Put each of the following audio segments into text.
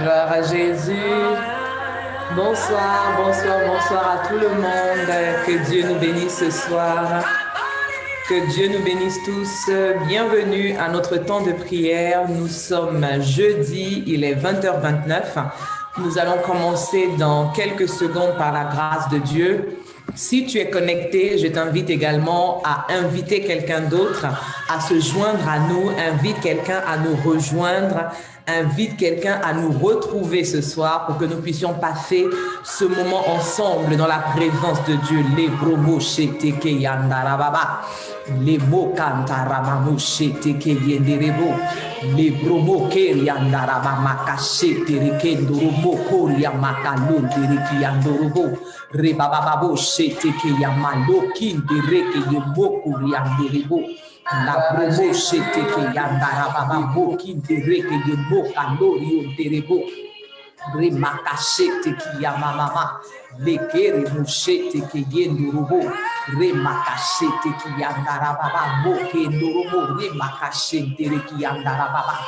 Gloire à Jésus. Bonsoir, bonsoir, bonsoir à tout le monde. Que Dieu nous bénisse ce soir. Que Dieu nous bénisse tous. Bienvenue à notre temps de prière. Nous sommes jeudi, il est 20h29. Nous allons commencer dans quelques secondes par la grâce de Dieu. Si tu es connecté, je t'invite également à inviter quelqu'un d'autre à se joindre à nous. Invite quelqu'un à nous rejoindre. Invite quelqu'un à nous retrouver ce soir pour que nous puissions passer ce moment ensemble dans la présence de Dieu. Les bromo sheteke yandarababa. Les mots kantaramamu sheteke yenderebo. Les bromo ke yandarabama kashete rekendorobo koria makalon dereki yandorobo. Rebababo sheteke yamalo kindereke yemboku yanderebo. La promo shete ke yandara baba boki dereke de boka lori terebo remaka shete ki yamama lekere mushete ke yendurubo remaka shete ki yandara baba boki ndurubo remaka shete ki yandara baba.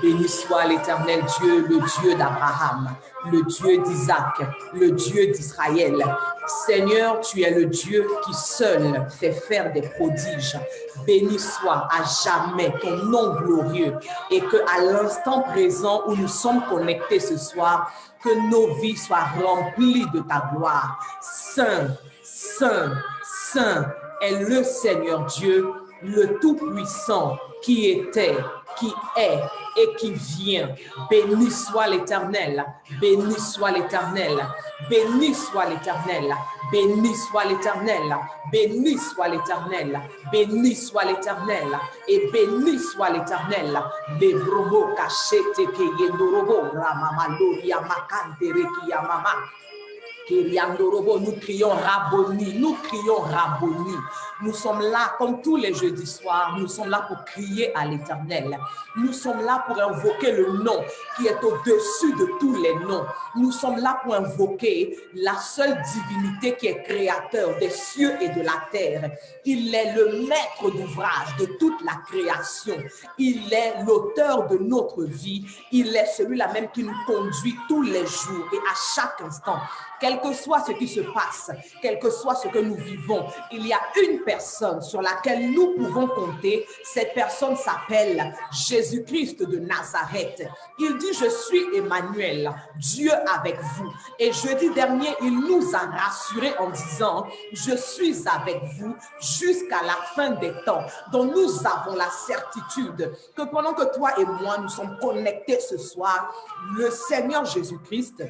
Béni soit l'Éternel Dieu, le Dieu d'Abraham, le Dieu d'Isaac, le Dieu d'Israël. Seigneur, tu es le Dieu qui seul fait faire des prodiges. Béni soit à jamais ton nom glorieux et que à l'instant présent où nous sommes connectés ce soir, que nos vies soient remplies de ta gloire. Saint, Saint, Saint est le Seigneur Dieu, le Tout-Puissant qui était, qui est et qui vient. Béni soit l'Éternel, béni soit l'Éternel, béni soit l'Éternel, béni soit l'Éternel, béni soit l'Éternel, béni soit l'Éternel, et béni soit l'Éternel. Les bromo cachete ke yendorobo ramamalo yamakante reki yamama. Nous crions Rabboni, nous crions Rabboni. Nous sommes là comme tous les jeudis soirs, nous sommes là pour crier à l'Éternel. Nous sommes là pour invoquer le nom qui est au-dessus de tous les noms. Nous sommes là pour invoquer la seule divinité qui est créateur des cieux et de la terre. Il est le maître d'ouvrage de toute la création. Il est l'auteur de notre vie. Il est celui-là même qui nous conduit tous les jours et à chaque instant. Quel que soit ce qui se passe, quel que soit ce que nous vivons, il y a une personne sur laquelle nous pouvons compter. Cette personne s'appelle Jésus-Christ de Nazareth. Il dit, je suis Emmanuel, Dieu avec vous. Et jeudi dernier, il nous a rassurés en disant, je suis avec vous jusqu'à la fin des temps. Donc nous avons la certitude que pendant que toi et moi, nous sommes connectés ce soir, le Seigneur Jésus-Christ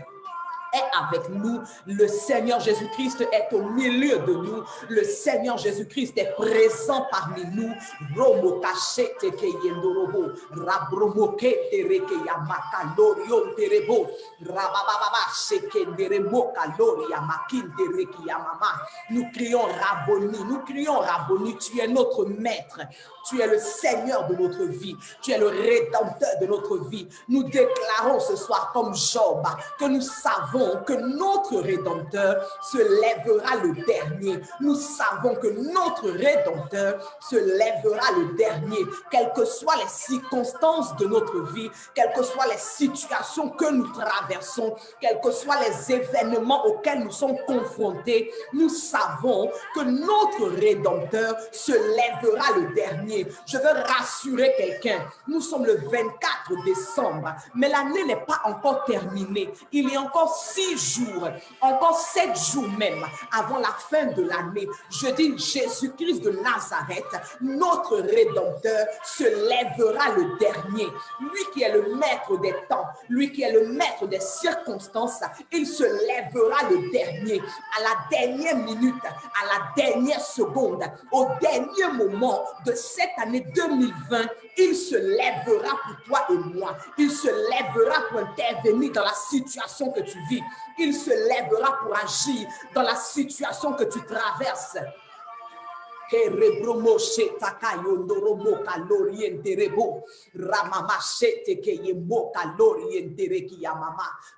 est avec nous, le Seigneur Jésus-Christ est au milieu de nous, le Seigneur Jésus-Christ est présent parmi nous. Romo kachete ke yendorobo, rabromo ke tereke yamaka lorion terebo, rabababa sheke derebo kalori yamakin tereke yamama. Nous crions Rabboni, tu es notre maître, tu es le Seigneur de notre vie, tu es le rédempteur de notre vie. Nous déclarons ce soir comme Job que nous savons que notre Rédempteur se lèvera le dernier. Nous savons que notre Rédempteur se lèvera le dernier. Quelles que soient les circonstances de notre vie, quelles que soient les situations que nous traversons, quels que soient les événements auxquels nous sommes confrontés, nous savons que notre Rédempteur se lèvera le dernier. Je veux rassurer quelqu'un. Nous sommes le 24 décembre, mais l'année n'est pas encore terminée. Il y a encore 6 jours, encore 7 jours même avant la fin de l'année. Je dis Jésus-Christ de Nazareth, notre Rédempteur, se lèvera le dernier. Lui qui est le maître des temps, lui qui est le maître des circonstances, il se lèvera le dernier. À la dernière minute, à la dernière seconde, au dernier moment de cette année 2020, il se lèvera pour toi et moi. Il se lèvera pour intervenir dans la situation que tu vis. Il se lèvera pour agir dans la situation que tu traverses.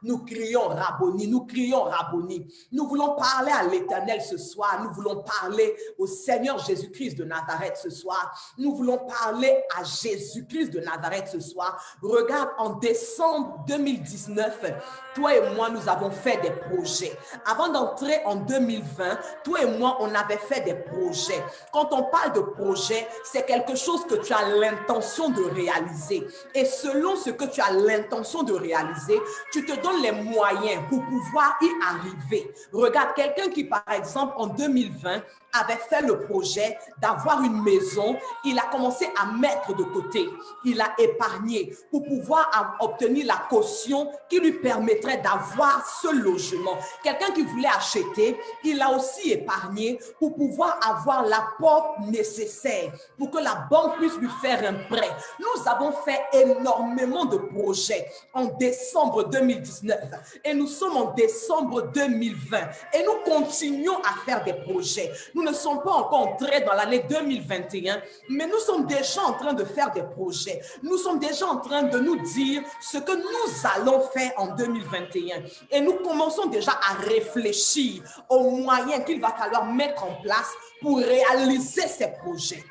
Nous crions Rabboni, nous crions Rabboni. Nous voulons parler à l'Éternel ce soir. Nous voulons parler au Seigneur Jésus-Christ de Nazareth ce soir. Nous voulons parler à Jésus-Christ de Nazareth ce soir. Regarde, en décembre 2019, toi et moi, nous avons fait des projets. Avant d'entrer en 2020, toi et moi, on avait fait des projets. Quand on parle de projet, c'est quelque chose que tu as l'intention de réaliser. Et selon ce que tu as l'intention de réaliser, tu te donnes les moyens pour pouvoir y arriver. Regarde, quelqu'un qui, par exemple, en 2020, avait fait le projet d'avoir une maison, il a commencé à mettre de côté, il a épargné pour pouvoir obtenir la caution qui lui permettrait d'avoir ce logement. Quelqu'un qui voulait acheter, il a aussi épargné pour pouvoir avoir l'apport nécessaire pour que la banque puisse lui faire un prêt. Nous avons fait énormément de projets en décembre 2019 et nous sommes en décembre 2020 et nous continuons à faire des projets. Nous ne sommes pas encore entrés dans l'année 2021, mais nous sommes déjà en train de faire des projets. Nous sommes déjà en train de nous dire ce que nous allons faire en 2021. Et nous commençons déjà à réfléchir aux moyens qu'il va falloir mettre en place pour réaliser ces projets.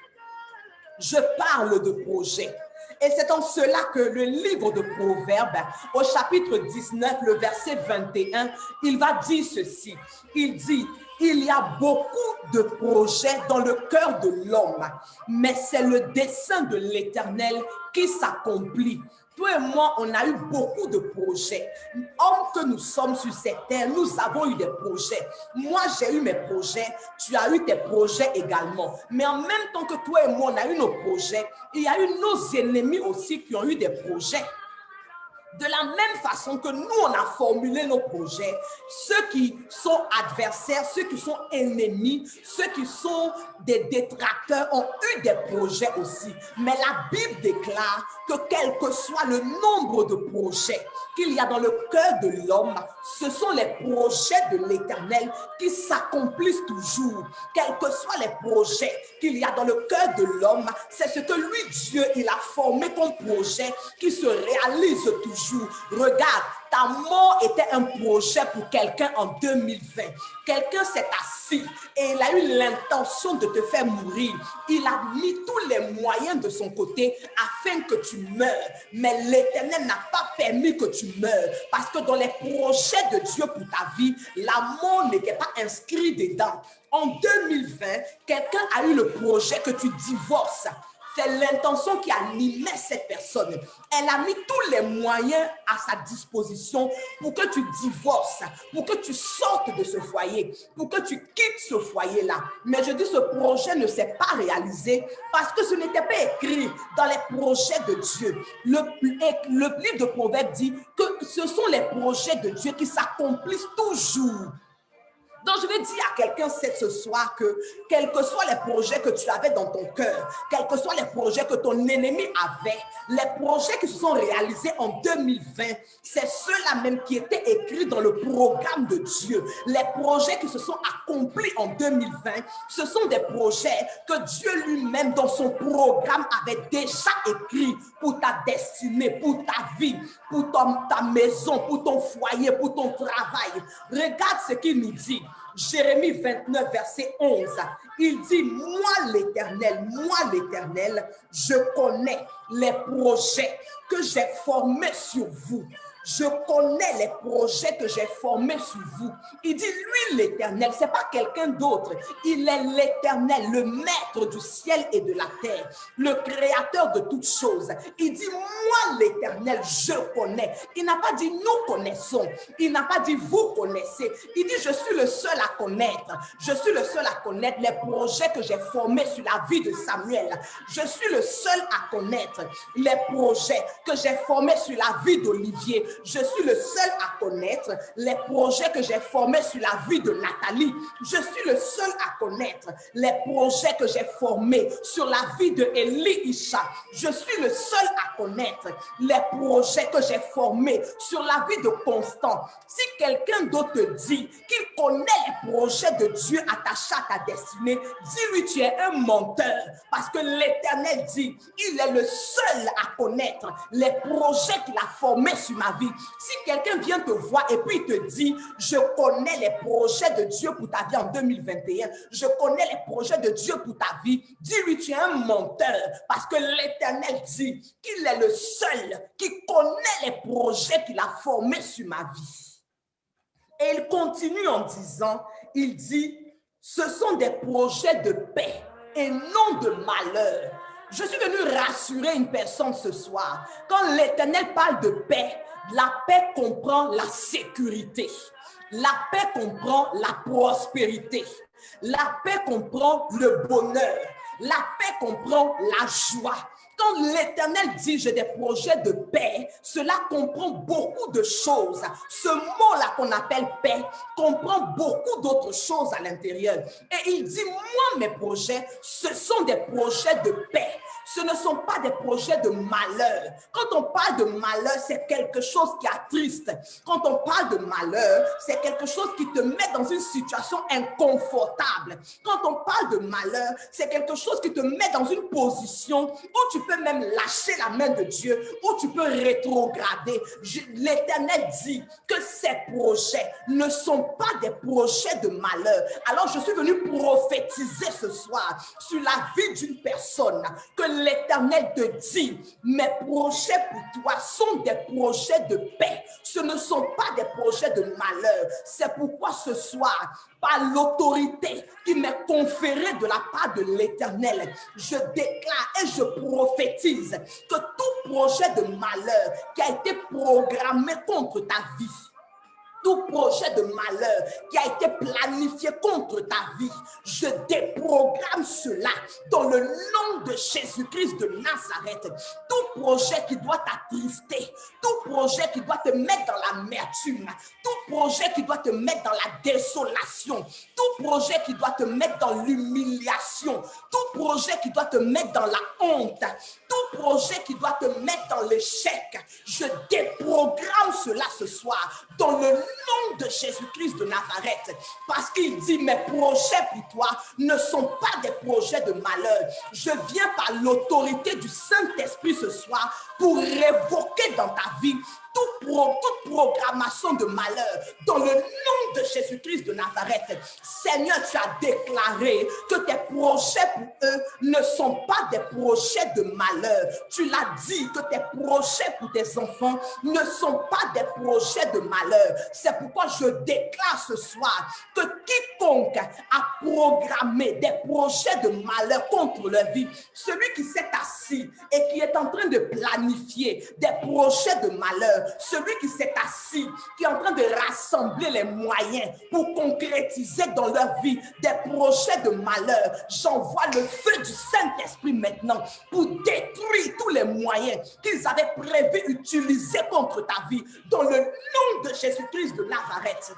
Je parle de projets. Et c'est en cela que le livre de Proverbes, au chapitre 19, le verset 21, il va dire ceci. Il dit: il y a beaucoup de projets dans le cœur de l'homme, mais c'est le dessein de l'Éternel qui s'accomplit. Toi et moi, on a eu beaucoup de projets. Hommes que nous sommes sur cette terre, nous avons eu des projets. Moi, j'ai eu mes projets. Tu as eu tes projets également. Mais en même temps que toi et moi, on a eu nos projets, il y a eu nos ennemis aussi qui ont eu des projets. De la même façon que nous, on a formulé nos projets, ceux qui sont adversaires, ceux qui sont ennemis, ceux qui sont des détracteurs ont eu des projets aussi. Mais la Bible déclare que quel que soit le nombre de projets qu'il y a dans le cœur de l'homme, ce sont les projets de l'Éternel qui s'accomplissent toujours. Quels que soient les projets qu'il y a dans le cœur de l'homme, c'est ce que lui, Dieu, il a formé comme projet qui se réalise toujours. Regarde, ta mort était un projet pour quelqu'un en 2020. Quelqu'un s'est assis et il a eu l'intention de te faire mourir. Il a mis tous les moyens de son côté afin que tu meurs. Mais l'Éternel n'a pas permis que tu meurs. Parce que dans les projets de Dieu pour ta vie, la mort n'était pas inscrite dedans. En 2020, quelqu'un a eu le projet que tu divorces. C'est l'intention qui animait cette personne. Elle a mis tous les moyens à sa disposition pour que tu divorces, pour que tu sortes de ce foyer, pour que tu quittes ce foyer-là. Mais je dis, ce projet ne s'est pas réalisé parce que ce n'était pas écrit dans les projets de Dieu. Le livre de Proverbes dit que ce sont les projets de Dieu qui s'accomplissent toujours. Donc, je vais dire à quelqu'un ce soir que, quels que soient les projets que tu avais dans ton cœur, quels que soient les projets que ton ennemi avait, les projets qui se sont réalisés en 2020, c'est ceux-là même qui étaient écrits dans le programme de Dieu. Les projets qui se sont accomplis en 2020, ce sont des projets que Dieu lui-même, dans son programme, avait déjà écrits pour ta destinée, pour ta vie, pour ta maison, pour ton foyer, pour ton travail. Regarde ce qu'il nous dit. Jérémie 29, verset 11, il dit: moi l'Éternel, je connais les projets que j'ai formés sur vous. Je connais les projets que j'ai formés sur vous. Il dit, lui, l'Éternel, ce n'est pas quelqu'un d'autre. Il est l'Éternel, le maître du ciel et de la terre, le créateur de toutes choses. Il dit, moi, l'Éternel, je connais. Il n'a pas dit, nous connaissons. Il n'a pas dit, vous connaissez. Il dit, je suis le seul à connaître. Je suis le seul à connaître les projets que j'ai formés sur la vie de Samuel. Je suis le seul à connaître les projets que j'ai formés sur la vie d'Olivier. Je suis le seul à connaître les projets que j'ai formés sur la vie de Nathalie. Je suis le seul à connaître les projets que j'ai formés sur la vie de Elie Isha. Je suis le seul à connaître les projets que j'ai formés sur la vie de Constant. Si quelqu'un d'autre te dit qu'il connaît les projets de Dieu attachés à ta destinée, dis-lui tu es un menteur parce que l'Éternel dit il est le seul à connaître les projets qu'il a formés sur ma vie. Si quelqu'un vient te voir et puis il te dit je connais les projets de Dieu pour ta vie en 2021, je connais les projets de Dieu pour ta vie, dis-lui tu es un menteur parce que l'Éternel dit qu'il est le seul qui connaît les projets qu'il a formés sur ma vie. Et il continue en disant, il dit, ce sont des projets de paix et non de malheur. Je suis venu rassurer une personne ce soir. Quand l'Éternel parle de paix, la paix comprend la sécurité. La paix comprend la prospérité. La paix comprend le bonheur. La paix comprend la joie. Quand l'Éternel dit j'ai des projets de paix, cela comprend beaucoup de choses. Ce mot-là qu'on appelle paix comprend beaucoup d'autres choses à l'intérieur. Et il dit, moi, mes projets, ce sont des projets de paix. Ce ne sont pas des projets de malheur. Quand on parle de malheur, c'est quelque chose qui attriste. Quand on parle de malheur, c'est quelque chose qui te met dans une situation inconfortable. Quand on parle de malheur, c'est quelque chose qui te met dans une position où tu peux même lâcher la main de Dieu, où tu peux rétrograder. L'Éternel dit que ces projets ne sont pas des projets de malheur. Alors je suis venu prophétiser ce soir sur la vie d'une personne que l'Éternel te dit, mes projets pour toi sont des projets de paix. Ce ne sont pas des projets de malheur. C'est pourquoi ce soir, par l'autorité qui m'est conférée de la part de l'Éternel, je déclare et je prophétise que tout projet de malheur qui a été programmé contre ta vie, tout projet de malheur qui a été planifié contre ta vie, je déprogramme cela dans le nom de Jésus-Christ de Nazareth. Tout projet qui doit t'attrister, tout projet qui doit te mettre dans l'amertume, tout projet qui doit te mettre dans la désolation, tout projet qui doit te mettre dans l'humiliation, tout projet qui doit te mettre dans la honte, tout projet qui doit te mettre dans l'échec, je déprogramme cela ce soir dans le nom de Jésus-Christ de Nazareth, parce qu'il dit mes projets pour toi ne sont pas des projets de malheur. Je viens par l'autorité du Saint-Esprit ce soir pour révoquer dans ta vie toute programmation de malheur dans le nom de Jésus-Christ de Nazareth. Seigneur, tu as déclaré que tes projets pour eux ne sont pas des projets de malheur. Tu l'as dit que tes projets pour tes enfants ne sont pas des projets de malheur. C'est pourquoi je déclare ce soir que quiconque a programmé des projets de malheur contre leur vie, celui qui s'est assis et qui est en train de planifier des projets de malheur, celui qui s'est assis, qui est en train de rassembler les moyens pour concrétiser dans leur vie des projets de malheur, j'envoie le feu du Saint-Esprit maintenant pour détruire tous les moyens qu'ils avaient prévu utiliser contre ta vie dans le nom de Jésus-Christ de Nazareth.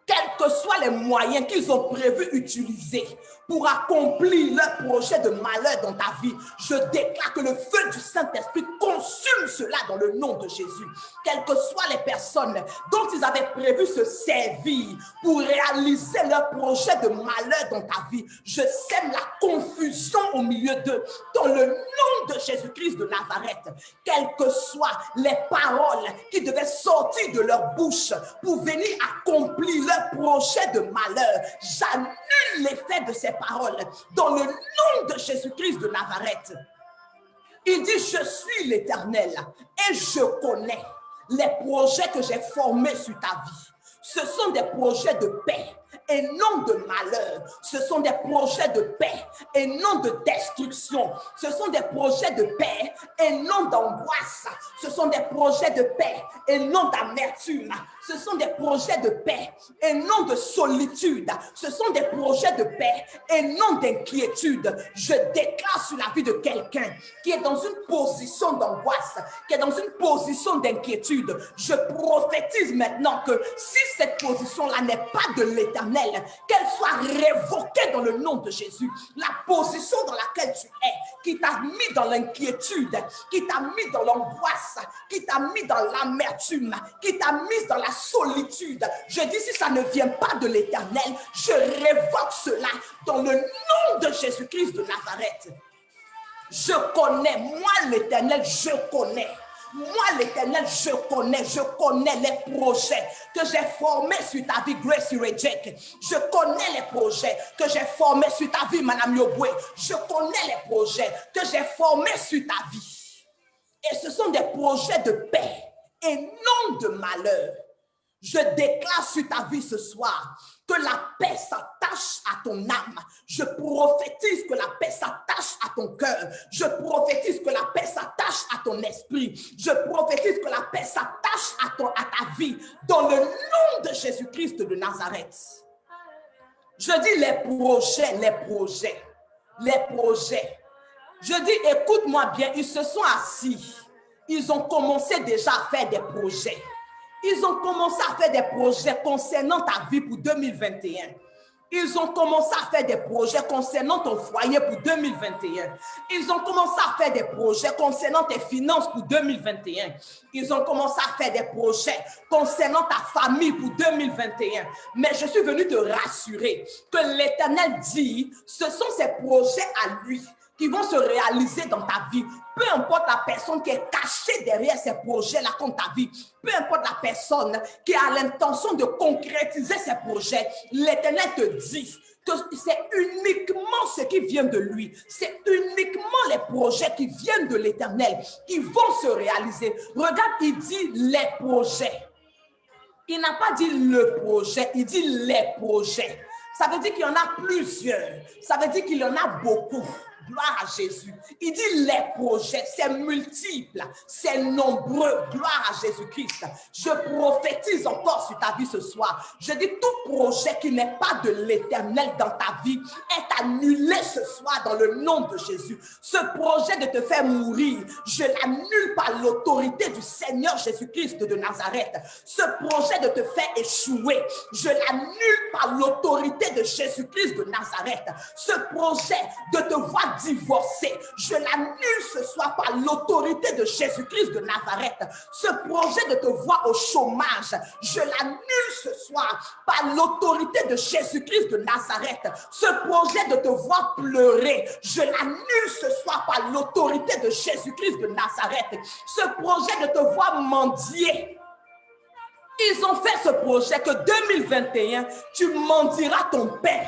Quels que soient les moyens qu'ils ont prévu utiliser pour accomplir leur projet de malheur dans ta vie, je déclare que le feu du Saint-Esprit consume cela dans le nom de Jésus. Quelles que soient les personnes dont ils avaient prévu se servir pour réaliser leur projet de malheur dans ta vie, je sème la confusion au milieu d'eux dans le nom de Jésus-Christ de Nazareth. Quelles que soient les paroles qui devaient sortir de leur bouche pour venir accomplir leur projet de malheur, j'annule l'effet de ces paroles dans le nom de Jésus-Christ de Nazareth. Il dit, je suis l'Éternel et je connais les projets que j'ai formés sur ta vie. Ce sont des projets de paix et non de malheur. Ce sont des projets de paix et non de destruction. Ce sont des projets de paix et non d'angoisse. Ce sont des projets de paix et non d'amertume. Ce sont des projets de paix et non de solitude. Ce sont des projets de paix et non d'inquiétude. Je déclare sur la vie de quelqu'un qui est dans une position d'angoisse, qui est dans une position d'inquiétude. Je prophétise maintenant que si cette position-là n'est pas de l'Éternel, qu'elle soit révoquée dans le nom de Jésus. La position dans laquelle tu es, qui t'a mis dans l'inquiétude, qui t'a mis dans l'angoisse, qui t'a mis dans l'amertume, qui t'a mis dans la solitude. Je dis, si ça ne vient pas de l'Éternel, je révoque cela dans le nom de Jésus-Christ de Nazareth. Je connais, moi l'Éternel, je connais. Moi, l'Éternel, je connais les projets que j'ai formés sur ta vie, Grace Rejek. Je connais les projets que j'ai formés sur ta vie, Madame Yobwe. Je connais les projets que j'ai formés sur ta vie. Et ce sont des projets de paix et non de malheur. Je déclare sur ta vie ce soir que la paix s'attache à ton âme. Je prophétise que la paix s'attache à ton cœur. Je prophétise que la paix s'attache à ton esprit. Je prophétise que la paix s'attache à ta vie. Dans le nom de Jésus-Christ de Nazareth. Je dis les projets. Je dis, écoute-moi bien, ils se sont assis. Ils ont commencé déjà à faire des projets. Ils ont commencé à faire des projets concernant ta vie pour 2021. Ils ont commencé à faire des projets concernant ton foyer pour 2021. Ils ont commencé à faire des projets concernant tes finances pour 2021. Ils ont commencé à faire des projets concernant ta famille pour 2021. Mais je suis venu te rassurer que l'Éternel dit, ce sont ces projets à lui qui vont se réaliser dans ta vie. Peu importe la personne qui est cachée derrière ces projets-là contre ta vie, peu importe la personne qui a l'intention de concrétiser ces projets, l'Éternel te dit que c'est uniquement ce qui vient de lui. C'est uniquement les projets qui viennent de l'Éternel qui vont se réaliser. Regarde, il dit les projets. Il n'a pas dit le projet, il dit les projets. Ça veut dire qu'il y en a plusieurs. Ça veut dire qu'il y en a beaucoup. Gloire à Jésus. Il dit les projets, c'est multiple, c'est nombreux. Gloire à Jésus-Christ. Je prophétise encore sur ta vie ce soir. Je dis tout projet qui n'est pas de l'Éternel dans ta vie est annulé ce soir dans le nom de Jésus. Ce projet de te faire mourir, je l'annule par l'autorité du Seigneur Jésus-Christ de Nazareth. Ce projet de te faire échouer, je l'annule par l'autorité de Jésus-Christ de Nazareth. Ce projet de te voir divorcer, je l'annule ce soir par l'autorité de Jésus-Christ de Nazareth. Ce projet de te voir au chômage, je l'annule ce soir par l'autorité de Jésus-Christ de Nazareth. Ce projet de te voir pleurer, je l'annule ce soir par l'autorité de Jésus-Christ de Nazareth. Ce projet de te voir mendier, ils ont fait ce projet que 2021, tu mendieras ton pain.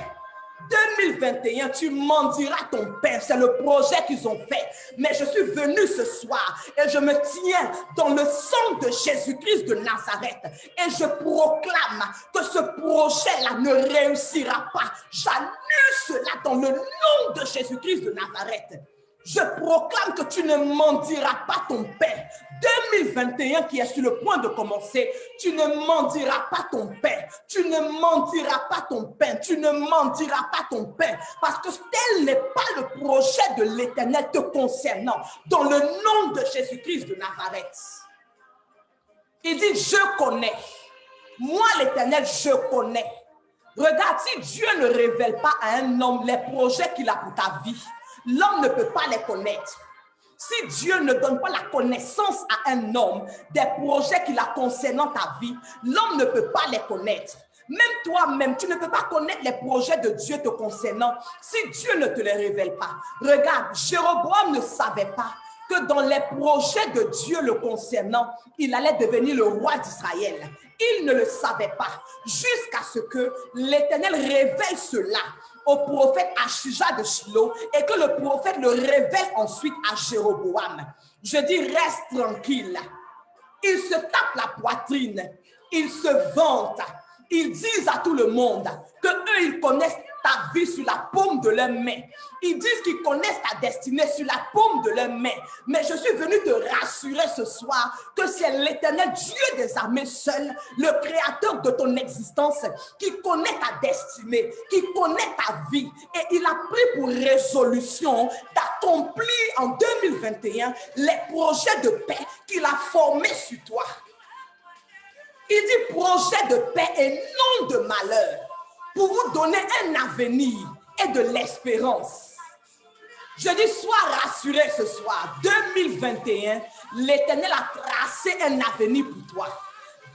2021, tu mendieras ton pain. C'est le projet qu'ils ont fait. Mais je suis venu ce soir et je me tiens dans le sang de Jésus-Christ de Nazareth. Et je proclame que ce projet-là ne réussira pas. J'annule cela dans le nom de Jésus-Christ de Nazareth. Je proclame que tu ne mendieras pas ton pain. 2021 qui est sur le point de commencer, tu ne mendieras pas ton pain. Tu ne mendieras pas ton pain. Tu ne mendieras pas ton pain. Parce que tel n'est pas le projet de l'Éternel te concernant. Dans le nom de Jésus-Christ de Nazareth. Il dit, je connais. Moi, l'Éternel, je connais. Regarde, si Dieu ne révèle pas à un homme les projets qu'il a pour ta vie, l'homme ne peut pas les connaître. Si Dieu ne donne pas la connaissance à un homme des projets qu'il a concernant ta vie, l'homme ne peut pas les connaître. Même toi-même, tu ne peux pas connaître les projets de Dieu te concernant si Dieu ne te les révèle pas. Regarde, Jéroboam ne savait pas que dans les projets de Dieu le concernant, il allait devenir le roi d'Israël. Il ne le savait pas jusqu'à ce que l'Éternel révèle cela au prophète Achija de Shilo et que le prophète le révèle ensuite à Jéroboam. Je dis, reste tranquille. Ils se tapent la poitrine, ils se vantent, ils disent à tout le monde que eux ils connaissent ta vie sur la paume de leurs mains. Ils disent qu'ils connaissent ta destinée sur la paume de leurs mains. Mais je suis venu te rassurer ce soir que c'est l'Éternel, Dieu des armées seul, le créateur de ton existence, qui connaît ta destinée, qui connaît ta vie. Et il a pris pour résolution d'accomplir en 2021 les projets de paix qu'il a formés sur toi. Il dit projet de paix et non de malheur, pour vous donner un avenir et de l'espérance. Je dis, sois rassuré ce soir. 2021, l'Éternel a tracé un avenir pour toi.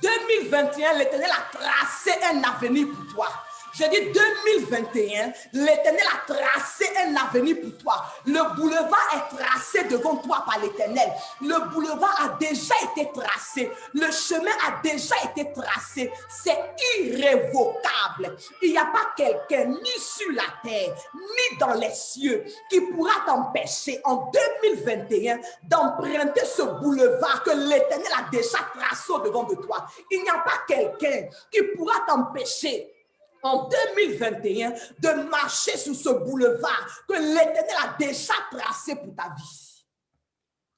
2021, l'Éternel a tracé un avenir pour toi. Je dis 2021, l'Éternel a tracé un avenir pour toi. Le boulevard est tracé devant toi par l'Éternel. Le boulevard a déjà été tracé. Le chemin a déjà été tracé. C'est irrévocable. Il n'y a pas quelqu'un ni sur la terre, ni dans les cieux qui pourra t'empêcher en 2021 d'emprunter ce boulevard que l'Éternel a déjà tracé devant de toi. Il n'y a pas quelqu'un qui pourra t'empêcher en 2021, de marcher sur ce boulevard que l'Éternel a déjà tracé pour ta vie.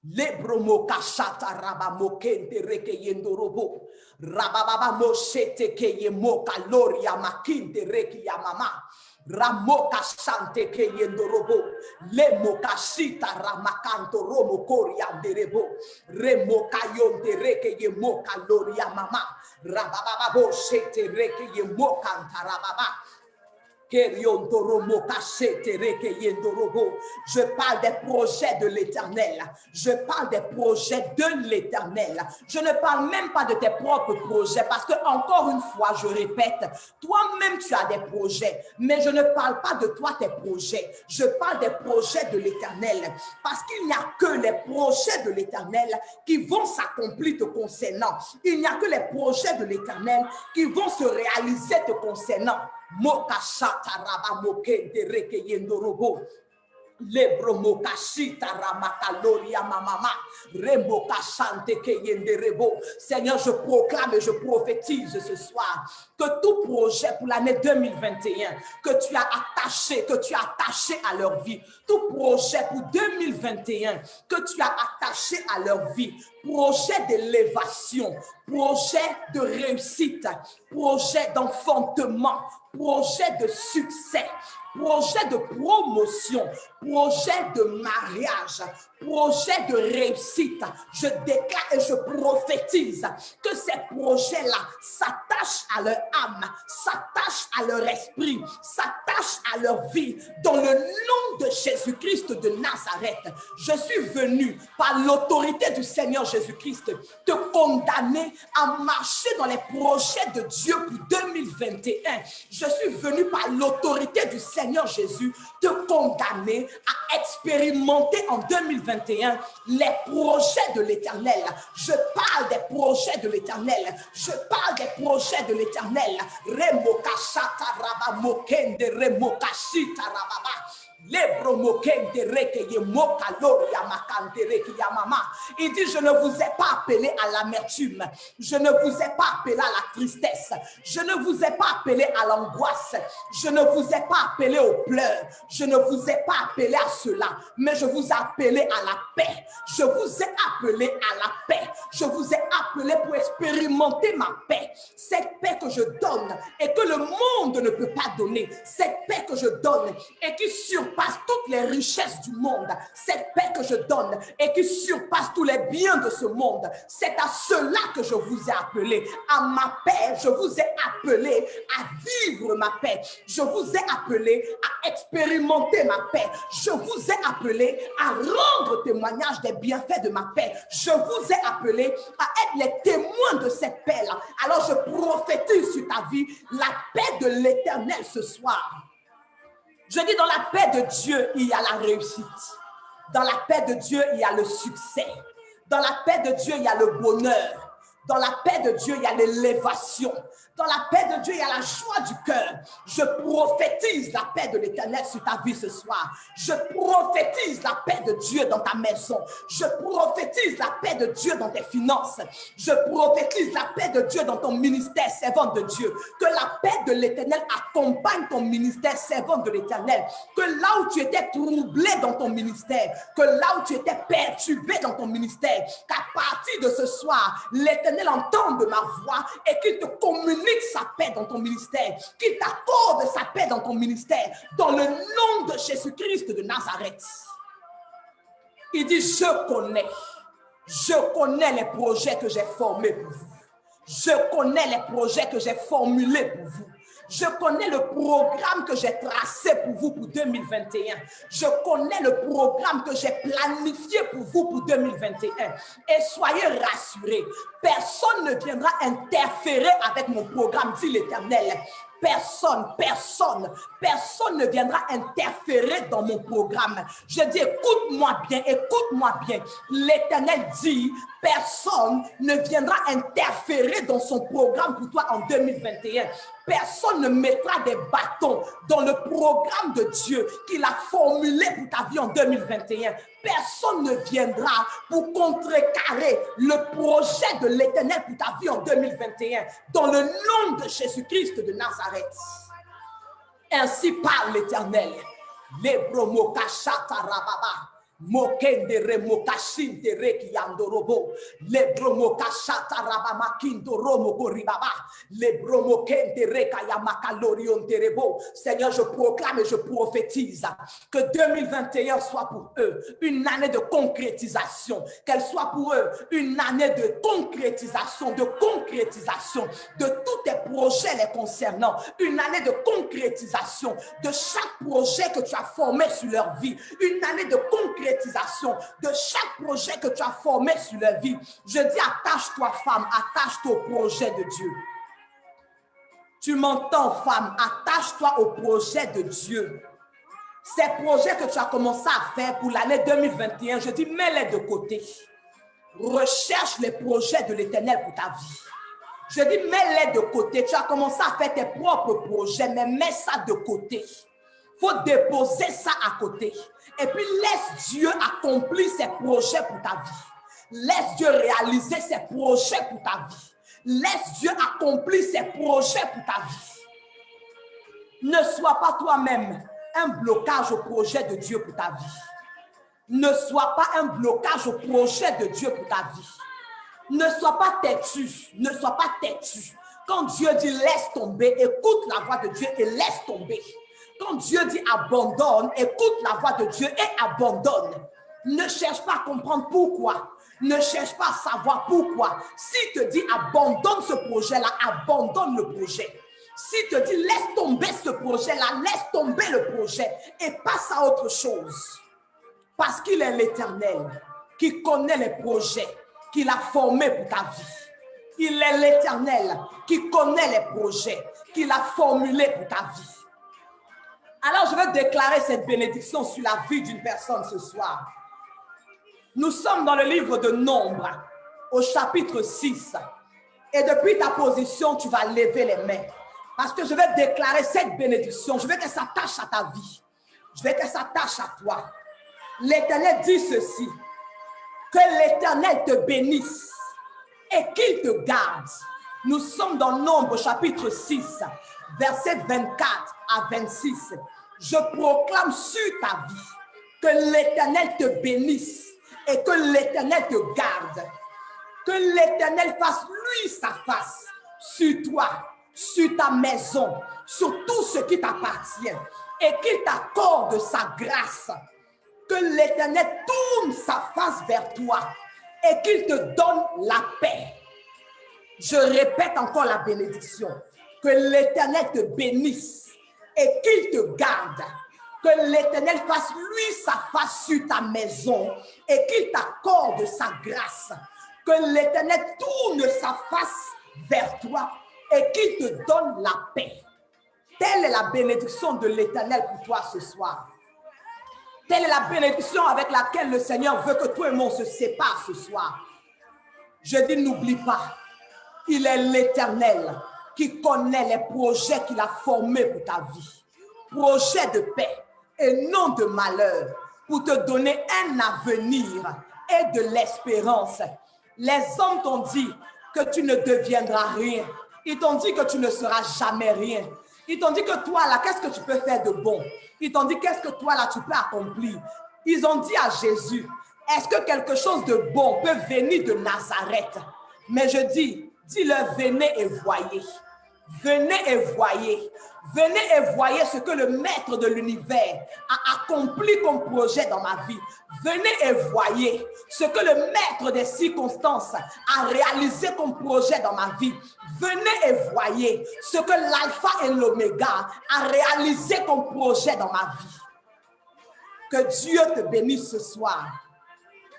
Les bromo kashata rabamo kente reke yendorobo rababa moshete ke yemo kaloria makinte reke yamama ramoka sante ke yendorobo le mokashita ramakanto romo koria derebo remoka yonde reke yemo kaloria mama rababa moshete reke yemo kantarababa. Je parle des projets de l'Éternel. Je parle des projets de l'Éternel. Je ne parle même pas de tes propres projets parce que, encore une fois, je répète, toi-même tu as des projets, mais je ne parle pas de toi, tes projets. Je parle des projets de l'Éternel parce qu'il n'y a que les projets de l'Éternel qui vont s'accomplir te concernant. Il n'y a que les projets de l'Éternel qui vont se réaliser te concernant. Mokashata raba mokende reke yendorobo lebro mokashita ramakaloria mamama remokashante ke yenderebo. Seigneur, je proclame et je prophétise ce soir que tout projet pour l'année 2021 que tu as attaché à leur vie, tout projet pour 2021 que tu as attaché à leur vie, projet d'élévation, projet de réussite, projet d'enfantement, projet de succès, projet de promotion, projet de mariage, projet de réussite. Je déclare et je prophétise que ces projets-là s'attachent à leur âme, s'attachent à leur esprit, s'attachent à leur vie. Dans le nom de Jésus-Christ de Nazareth, je suis venu par l'autorité du Seigneur Jésus-Christ te condamner à marcher dans les projets de Dieu pour 2021. Je suis venu par l'autorité du Seigneur Jésus te condamner à expérimenter en 2021 les projets de l'Éternel. Je parle des projets de l'Éternel. Je parle des projets de l'Éternel. Remokashata rabamokende remokashita rababa. Il dit, je ne vous ai pas appelé à l'amertume, je ne vous ai pas appelé à la tristesse, je ne vous ai pas appelé à l'angoisse, je ne vous ai pas appelé aux pleurs, je ne vous ai pas appelé à cela, mais je vous ai appelé à la paix. Je vous ai appelé à la paix. Je vous ai appelé pour expérimenter ma paix. Cette paix que je donne et que le monde ne peut pas donner. Cette paix que je donne et qui surpasse toutes les richesses du monde. Cette paix que je donne et qui surpasse tous les biens de ce monde. C'est à cela que je vous ai appelé. À ma paix, je vous ai appelé à vivre ma paix. Je vous ai appelé à expérimenter ma paix. Je vous ai appelé à rendre témoignage des bienfaits de ma paix. Je vous ai appelé à être les témoins de cette paix-là. Alors je prophétise sur ta vie la paix de l'Éternel ce soir. Je dis, dans la paix de Dieu, il y a la réussite. Dans la paix de Dieu, il y a le succès. Dans la paix de Dieu, il y a le bonheur. Dans la paix de Dieu, il y a l'élévation. Dans la paix de Dieu, il y a la joie du cœur. Je prophétise la paix de l'Éternel sur ta vie ce soir. Je prophétise la paix de Dieu dans ta maison. Je prophétise la paix de Dieu dans tes finances. Je prophétise la paix de Dieu dans ton ministère, servante de Dieu. Que la paix de l'Éternel accompagne ton ministère, servante de l'Éternel. Que là où tu étais troublé dans ton ministère, que là où tu étais perturbé dans ton ministère, qu'à partir de ce soir, l'Éternel entende ma voix et qu'il te communique sa paix dans ton ministère, qu'il t'accorde sa paix dans ton ministère, dans le nom de Jésus-Christ de Nazareth. Il dit, je connais les projets que j'ai formés pour vous. Je connais les projets que j'ai formulés pour vous. Je connais le programme que j'ai tracé pour vous pour 2021. Je connais le programme que j'ai planifié pour vous pour 2021. Et soyez rassurés, personne ne viendra interférer avec mon programme, dit l'Éternel. Personne ne viendra interférer dans mon programme. Je dis, écoute-moi bien. L'Éternel dit, personne ne viendra interférer dans son programme pour toi en 2021. Personne ne mettra des bâtons dans le programme de Dieu qu'il a formulé pour ta vie en 2021. Personne ne viendra pour contrecarrer le projet de l'Éternel pour ta vie en 2021. Dans le nom de Jésus-Christ de Nazareth. Ainsi parle l'Éternel. Mokendere mokashindere kiyandorobo le bromokashata rabamakindo mokoribaba le bromokendere kayamakalorion terebo. Seigneur, je proclame et je prophétise que 2021 soit pour eux une année de concrétisation, qu'elle soit pour eux une année de concrétisation de tous tes projets les concernant, une année de concrétisation de chaque projet que tu as formé sur leur vie, une année de concrétisation de chaque projet que tu as formé sur leur vie. Je dis, attache-toi, femme, attache-toi au projet de Dieu. Tu m'entends, femme, attache-toi au projet de Dieu. Ces projets que tu as commencé à faire pour l'année 2021, je dis, mets-les de côté. Recherche les projets de l'Éternel pour ta vie. Je dis, mets-les de côté. Tu as commencé à faire tes propres projets, mais mets ça de côté. Il faut déposer ça à côté. Et puis laisse Dieu accomplir ses projets pour ta vie. Laisse Dieu réaliser ses projets pour ta vie. Laisse Dieu accomplir ses projets pour ta vie. Ne sois pas toi-même un blocage au projet de Dieu pour ta vie. Ne sois pas un blocage au projet de Dieu pour ta vie. Ne sois pas têtu. Ne sois pas têtu. Quand Dieu dit laisse tomber, écoute la voix de Dieu et laisse tomber. Quand Dieu dit abandonne, écoute la voix de Dieu et abandonne. Ne cherche pas à comprendre pourquoi. Ne cherche pas à savoir pourquoi. S'il te dit abandonne ce projet-là, abandonne le projet. S'il te dit laisse tomber ce projet-là, laisse tomber le projet et passe à autre chose. Parce qu'il est l'Éternel qui connaît les projets qu'il a formés pour ta vie. Il est l'Éternel qui connaît les projets qu'il a formulés pour ta vie. Alors, je veux déclarer cette bénédiction sur la vie d'une personne ce soir. Nous sommes dans le livre de Nombres, au chapitre 6. Et depuis ta position, tu vas lever les mains. Parce que je vais déclarer cette bénédiction. Je veux qu'elle s'attache à ta vie. Je veux qu'elle s'attache à toi. L'Éternel dit ceci. Que l'Éternel te bénisse et qu'il te garde. Nous sommes dans Nombres, chapitre 6, versets 24 à 26. Je proclame sur ta vie que l'Éternel te bénisse et que l'Éternel te garde. Que l'Éternel fasse lui sa face sur toi, sur ta maison, sur tout ce qui t'appartient et qu'il t'accorde sa grâce. Que l'Éternel tourne sa face vers toi et qu'il te donne la paix. Je répète encore la bénédiction. Que l'Éternel te bénisse et qu'il te garde. Que l'Éternel fasse lui sa face sur ta maison et qu'il t'accorde sa grâce. Que l'Éternel tourne sa face vers toi et qu'il te donne la paix. Telle est la bénédiction de l'Éternel pour toi ce soir. Telle est la bénédiction avec laquelle le Seigneur veut que toi et moi se séparent ce soir. Je dis, n'oublie pas Il est l'Éternel qui connaît les projets qu'il a formés pour ta vie. Projets de paix et non de malheur, pour te donner un avenir et de l'espérance. Les hommes t'ont dit que tu ne deviendras rien. Ils t'ont dit que tu ne seras jamais rien. Ils t'ont dit que toi, là, qu'est-ce que tu peux faire de bon? Ils t'ont dit, qu'est-ce que toi, là, tu peux accomplir? Ils ont dit à Jésus, est-ce que quelque chose de bon peut venir de Nazareth? Mais je dis-leur, venez et voyez. Venez et voyez. Venez et voyez ce que le maître de l'univers a accompli comme projet dans ma vie. Venez et voyez ce que le maître des circonstances a réalisé comme projet dans ma vie. Venez et voyez ce que l'alpha et l'oméga a réalisé comme projet dans ma vie. Que Dieu te bénisse ce soir.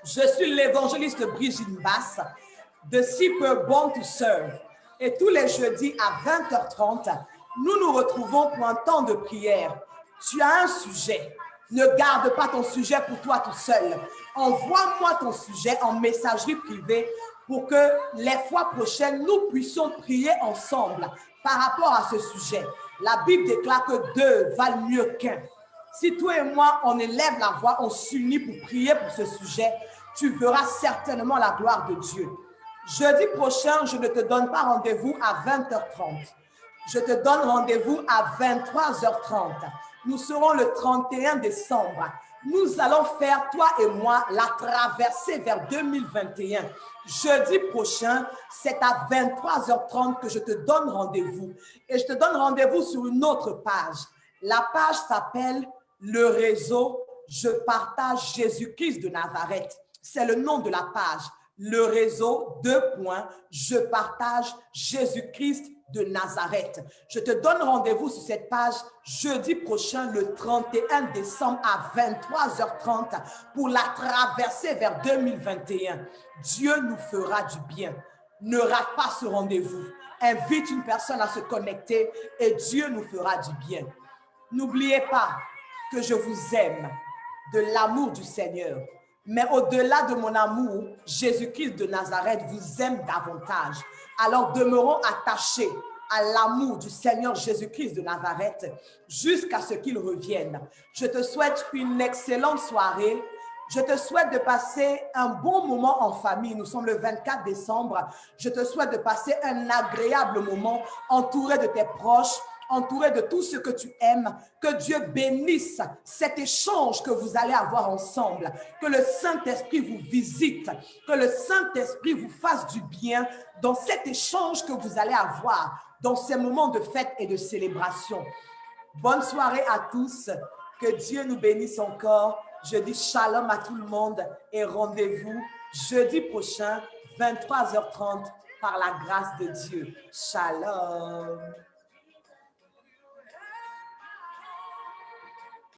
Je suis l'évangéliste Brigitte Basse de Super Born to Serve. Et tous les jeudis à 20h30, nous nous retrouvons pour un temps de prière. Tu as un sujet. Ne garde pas ton sujet pour toi tout seul. Envoie-moi ton sujet en messagerie privée pour que les fois prochaines, nous puissions prier ensemble par rapport à ce sujet. La Bible déclare que deux valent mieux qu'un. Si toi et moi, on élève la voix, on s'unit pour prier pour ce sujet, tu verras certainement la gloire de Dieu. Jeudi prochain, je ne te donne pas rendez-vous à 20h30. Je te donne rendez-vous à 23h30. Nous serons le 31 décembre. Nous allons faire, toi et moi, la traversée vers 2021. Jeudi prochain, c'est à 23h30 que je te donne rendez-vous. Et je te donne rendez-vous sur une autre page. La page s'appelle le réseau « Je partage Jésus-Christ de Nazareth ». C'est le nom de la page. Le réseau, je partage Jésus-Christ de Nazareth. Je te donne rendez-vous sur cette page jeudi prochain, le 31 décembre à 23h30 pour la traversée vers 2021. Dieu nous fera du bien. Ne rate pas ce rendez-vous. Invite une personne à se connecter et Dieu nous fera du bien. N'oubliez pas que je vous aime de l'amour du Seigneur. Mais au-delà de mon amour, Jésus-Christ de Nazareth vous aime davantage. Alors demeurons attachés à l'amour du Seigneur Jésus-Christ de Nazareth jusqu'à ce qu'il revienne. Je te souhaite une excellente soirée. Je te souhaite de passer un bon moment en famille. Nous sommes le 24 décembre. Je te souhaite de passer un agréable moment entouré de tes proches, entouré de tout ce que tu aimes. Que Dieu bénisse cet échange que vous allez avoir ensemble. Que le Saint-Esprit vous visite. Que le Saint-Esprit vous fasse du bien dans cet échange que vous allez avoir, dans ces moments de fête et de célébration. Bonne soirée à tous. Que Dieu nous bénisse encore. Je dis shalom à tout le monde et rendez-vous jeudi prochain, 23h30, par la grâce de Dieu. Shalom.